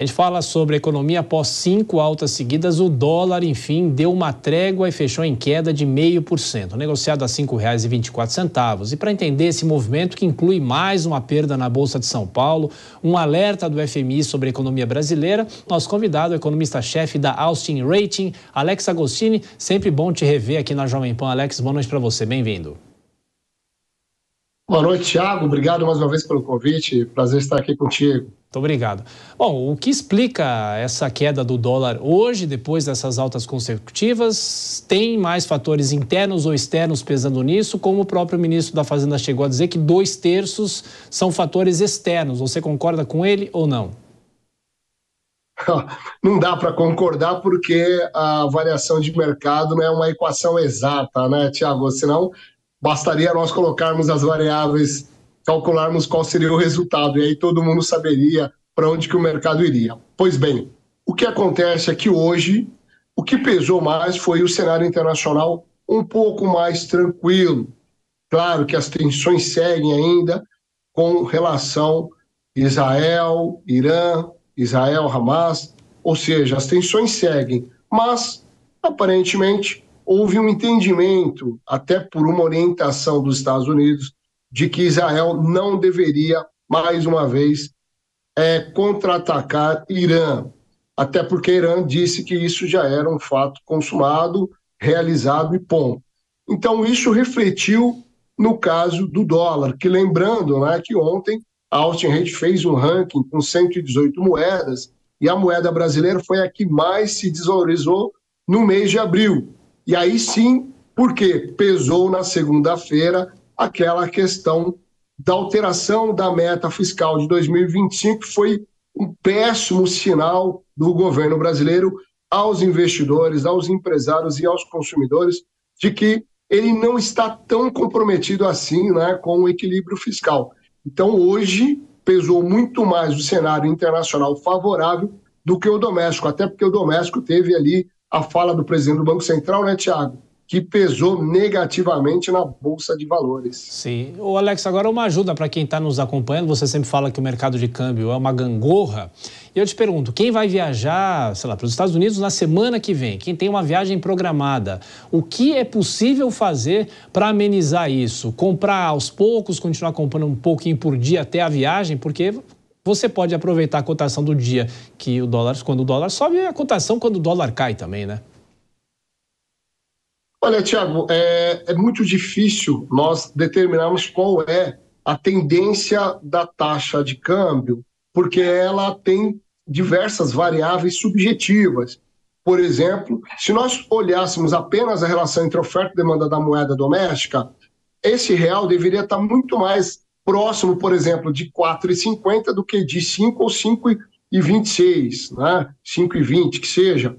A gente fala sobre a economia após 5 altas seguidas. O dólar, enfim, deu uma trégua e fechou em queda de 0,5%, negociado a R$ 5,24. E para entender esse movimento, que inclui mais uma perda na Bolsa de São Paulo, um alerta do FMI sobre a economia brasileira, nosso convidado, o economista-chefe da Austin Rating, Alex Agostini. Sempre bom te rever aqui na Jovem Pan. Alex, boa noite para você. Bem-vindo. Boa noite, Thiago. Obrigado mais uma vez pelo convite. Prazer estar aqui contigo. Muito obrigado. Bom, o que explica essa queda do dólar hoje, depois dessas altas consecutivas? Tem mais fatores internos ou externos pesando nisso? Como o próprio ministro da Fazenda chegou a dizer que 2/3 são fatores externos. Você concorda com ele ou não? Não dá para concordar porque a variação de mercado não é uma equação exata, né, Thiago? Senão bastaria nós colocarmos as variáveis, calcularmos qual seria o resultado, e aí todo mundo saberia para onde que o mercado iria. Pois bem, o que acontece é que hoje o que pesou mais foi o cenário internacional um pouco mais tranquilo. Claro que as tensões seguem ainda com relação Israel, Irã, Israel, Hamas, ou seja, as tensões seguem, mas aparentemente houve um entendimento, até por uma orientação dos Estados Unidos, de que Israel não deveria, mais uma vez, contra-atacar Irã, até porque Irã disse que isso já era um fato consumado, realizado e ponto. Então isso refletiu no caso do dólar, que lembrando, né, que ontem a Austin Rating fez um ranking com 118 moedas e a moeda brasileira foi a que mais se desvalorizou no mês de abril. E aí sim, porque pesou na segunda-feira aquela questão da alteração da meta fiscal de 2025, que foi um péssimo sinal do governo brasileiro aos investidores, aos empresários e aos consumidores, de que ele não está tão comprometido assim, né, com o equilíbrio fiscal. Então, hoje, pesou muito mais o cenário internacional favorável do que o doméstico, até porque o doméstico teve ali a fala do presidente do Banco Central, né, Thiago, que pesou negativamente na Bolsa de Valores. Sim. Ô, Alex, agora uma ajuda para quem está nos acompanhando. Você sempre fala que o mercado de câmbio é uma gangorra. E eu te pergunto, quem vai viajar, sei lá, para os Estados Unidos na semana que vem? Quem tem uma viagem programada? O que é possível fazer para amenizar isso? Comprar aos poucos, continuar comprando um pouquinho por dia até a viagem? Porque você pode aproveitar a cotação do dia que o dólar, quando o dólar sobe, e a cotação quando o dólar cai também, né? Olha, Thiago, é muito difícil nós determinarmos qual é a tendência da taxa de câmbio, porque ela tem diversas variáveis subjetivas. Por exemplo, se nós olhássemos apenas a relação entre oferta e demanda da moeda doméstica, esse real deveria estar muito mais próximo, por exemplo, de 4,50 do que de 5 ou 5,26, né? 5,20 que seja.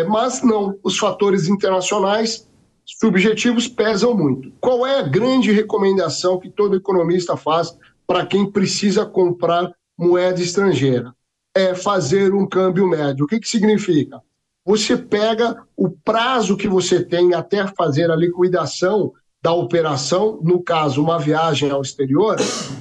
Mas não, os fatores internacionais subjetivos pesam muito. Qual é a grande recomendação que todo economista faz para quem precisa comprar moeda estrangeira? É fazer um câmbio médio. O que significa? Você pega o prazo que você tem até fazer a liquidação da operação, no caso, uma viagem ao exterior,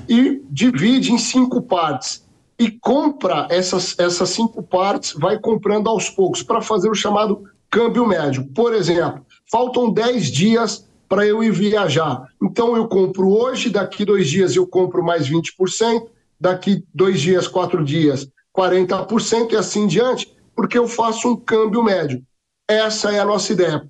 e divide em 5 partes. E compra essas 5 partes, vai comprando aos poucos, para fazer o chamado câmbio médio. Por exemplo, faltam 10 dias para eu ir viajar. Então eu compro hoje, daqui 2 dias eu compro mais 20%, daqui 2 dias, 4 dias, 40% e assim em diante, porque eu faço um câmbio médio. Essa é a nossa ideia.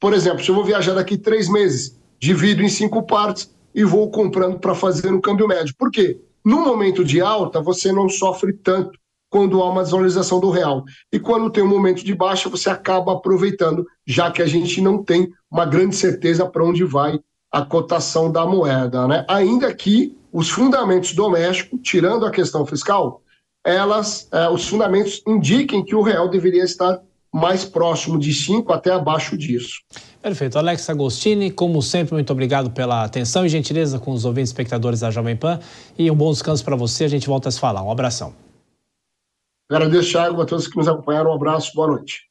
Por exemplo, se eu vou viajar daqui 3 meses, divido em 5 partes e vou comprando para fazer um câmbio médio. Por quê? No momento de alta, você não sofre tanto quando há uma desvalorização do real. E quando tem um momento de baixa, você acaba aproveitando, já que a gente não tem uma grande certeza para onde vai a cotação da moeda, né? Ainda que os fundamentos domésticos, tirando a questão fiscal, os fundamentos indiquem que o real deveria estar mais próximo de 5 até abaixo disso. Perfeito. Alex Agostini, como sempre, muito obrigado pela atenção e gentileza com os ouvintes e espectadores da Jovem Pan. E um bom descanso para você. A gente volta a se falar. Um abração. Agradeço, Thiago, a todos que nos acompanharam. Um abraço, boa noite.